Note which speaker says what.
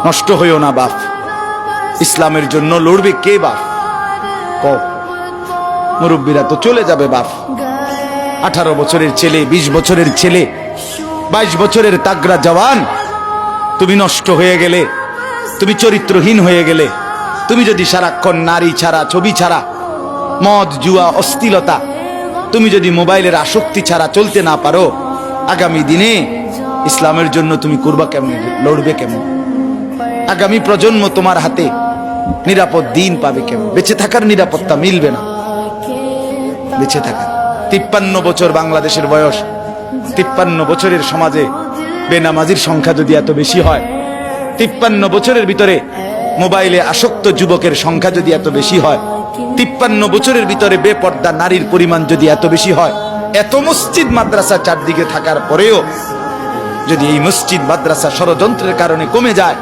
Speaker 1: নষ্ট হইও না বাপ। ইসলামের জন্য লড়বে কে বাপ? কও। মুরব্বীরা তো চলে যাবে বাপ। 18 বছরের ছেলে, 20 বছরের ছেলে, 22 বছরের তাগড়া জওয়ান, তুমি নষ্ট হয়ে গেলে, তুমি চরিত্রহীন হয়ে গেলে, তুমি যদি সারাক্ষণ নারী ছাড়া, ছবি ছাড়া, মদ জুয়া অশ্লীলতা, তুমি যদি মোবাইলের আসক্তি ছাড়া চলতে না পারো, আগামী দিনে ইসলামের জন্য তুমি করবা কেমনে, লড়বে কেমন? আগামী প্রজন্ম তোমার হাতে নিরাপদ দিন পাবে কেমন? বেঁচে থাকার নিরাপত্তা মিলবে না। বেঁচে থাকা 53 বছর বাংলাদেশের বয়স, 53 বছরের সমাজে বেনামাজির সংখ্যা যদি এত বেশি হয়, 53 বছরের ভিতরে মোবাইলে আসক্ত যুবকের সংখ্যা যদি এত বেশি হয়, 53 বছরের ভিতরে বেপর্দা নারীর পরিমাণ যদি এত বেশি হয়, এত মসজিদ মাদ্রাসা চারদিকে থাকার পরেও যদি এই মসজিদ মাদ্রাসা ষড়যন্ত্রের কারণে কমে যায়,